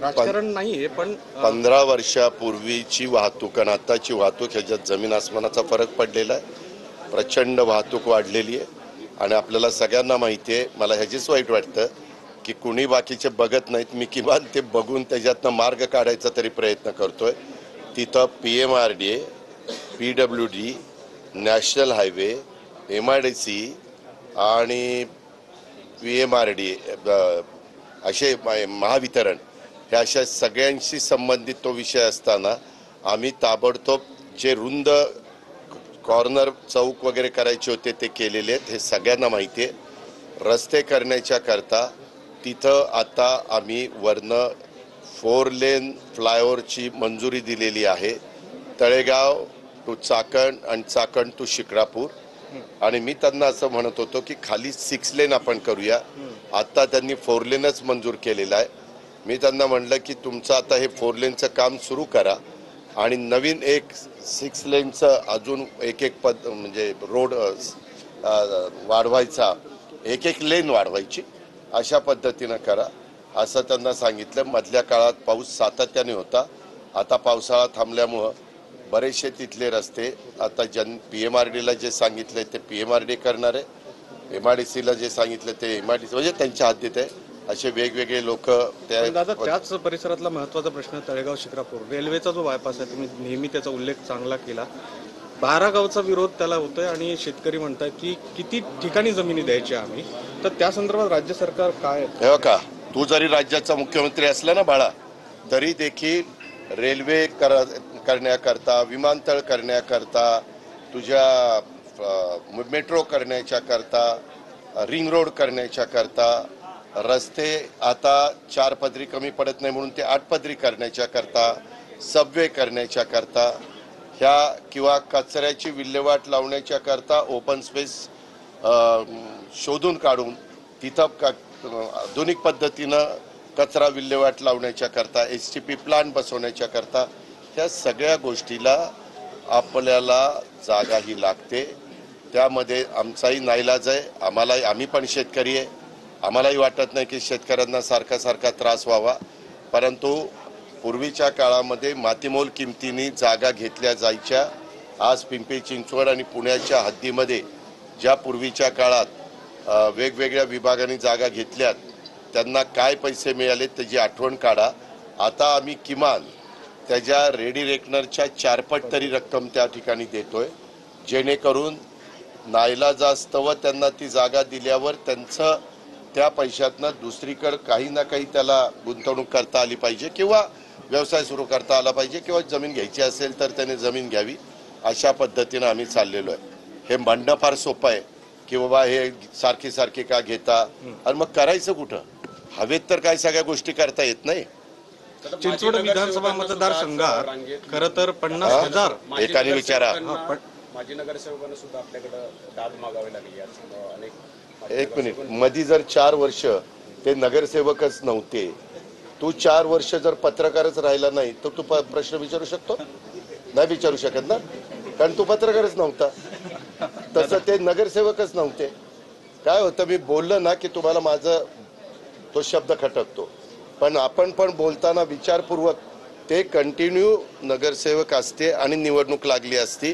राजकारण नाहीये, पण 15 वर्षापूर्वीची वाहतूक आणि आताची वाहतूक ह्याच्यात जमीन आसमानाचा फरक पडलेला आहे। प्रचंड वाहतूक वाढलेली आहे आणि आपल्याला सगळ्यांना माहिती आहे। मला ह्याचीच वाईट वाटतं की कुणी बाकीचे बघत नाहीत, मी किमान ते बघून त्याच्यातनं मार्ग काढायचा तरी प्रयत्न करतोय। तिथं PMRDA, PWD, national highway, MIDC आणि PMRDA असे महावितरण ह्या अशा सगळ्यांशी संबंधित तो विषय असताना आम्ही ताबडतोब जे रुंद कॉर्नर चौक वगैरे करायचे होते ते केलेले आहेत। हे सगळ्यांना माहिती आहे। रस्ते करण्याच्या करता तिथं आता आम्ही वरनं 4 लेन फ्लायओव्हरची मंजुरी दिलेली आहे। तळेगाव टू चाकण आणि चाकण टू शिक्रापूर। आणि मी त्यांना असं म्हणत होतो की खाली 6 लेन आपण करूया। आता त्यांनी 4 लेनच मंजूर केलेला आहे। मी त्यांना म्हणलं की तुमचं आता हे 4 लेनचं काम सुरू करा आणि नवीन एक 6 लेनचं अजून एक म्हणजे रोड वाढवायचा, एक लेन वाढवायची अशा पद्धतीनं करा असं त्यांना सांगितलं। मधल्या काळात पाऊस सातत्याने होता। आता पावसाळा थांबल्यामुळं बरेचसे तिथले रस्ते आता PMRDला जे सांगितले ते PMRD करणार आहे, MIDCला जे सांगितलं ते MIDC म्हणजे त्यांच्या हद्दीत आहे। असे वेगवेगळे लोक दादा त्याच परिसरातला महत्त्वाचा प्रश्न तळेगाव शिक्रापूर रेल्वेचा जो बायपास आहे, तुम्ही नेहमी त्याचा उल्लेख चांगला केला। 12 गावचा विरोध त्याला होतोय आणि शेतकरी म्हणतात की किती ठिकाणी जमिनी द्यायची आम्ही, तर त्या संदर्भात राज्य सरकार काय हे का तू जरी राज्याचा मुख्यमंत्री असला ना बाळा, तरी देखील रेल्वे करण्याकरता, विमानतळ करण्याकरता, तुझ्या मेट्रो करण्याच्या करता, रिंग रोड करण्याच्या करता, रस्ते आता 4 पदरी कमी पडत नाही म्हणून ते 8 पदरी करण्याच्या करता, सबवे करण्याच्या करता ह्या किंवा कचऱ्याची विल्हेवाट लावण्याच्या करता ओपन स्पेस शोधून काढून तिथं आधुनिक पद्धतीनं कचरा विल्हेवाट लावण्याच्या करता, STP प्लांट बसवण्याच्या करता ह्या सगळ्या गोष्टीला आपल्याला जागा ही लागते। त्यामध्ये आमचाही नाईलाज आहे। आम्ही पण शेतकरी आहे। आम्हालाही वाटत नाही की शेतकऱ्यांना सारखा त्रास व्हावा, परंतु पूर्वीच्या काळामध्ये मातीमोल किमतीने जागा घेतल्या जायच्या। आज पिंपरी चिंचवड आणि पुण्याच्या हद्दीमध्ये ज्या पूर्वीच्या काळात वेगवेगळ्या विभागांनी जागा घेतल्यात त्यांना काय पैसे मिळाले त्याची आठवण काढा। आता आम्ही किमान त्याच्या रेडी रेकनरच्या 4 पट तरी रक्कम त्या ठिकाणी देतोय, जेणेकरून नाईलाजास्तव त्यांना ती जागा दिल्यावर त्यांचं त्या पैशातनं दुसरीकडे काही ना काही त्याला गुंतवणूक करता आली पाहिजे किंवा व्यवसाय सुरू करता आला पाहिजे किंवा जमीन घ्यायची असेल तर त्याने जमीन घ्यावी। अशा पद्धतीनं आम्ही चाललेलो आहे। हे म्हणणं फार सोपं आहे की बाबा हे सारखी का घेता आणि मग करायचं कुठं? हवेत तर काय सगळ्या गोष्टी करता येत नाही। चिंचवड विधानसभा मतदारसंघात खरं तर 50,000 एकाने विचारा। माजी नगरसेवकांना सुद्धा आपल्याकडे दाद मागावी लागली। एक मिनिट, मधी जर 4 वर्ष ते नगरसेवकच नव्हते, तू 4 वर्ष जर पत्रकारच राहिला नाही तर तू प्रश्न विचारू शकतो? नाही विचारू शकत ना, कारण तू पत्रकारच नव्हता। तसं ते नगरसेवकच नव्हते। काय होतं, मी बोललं ना की तुम्हाला माझं तो शब्द खटकतो, पण आपण पण बोलताना विचारपूर्वक ते कंटिन्यू नगरसेवक असते आणि निवडणूक लागली असती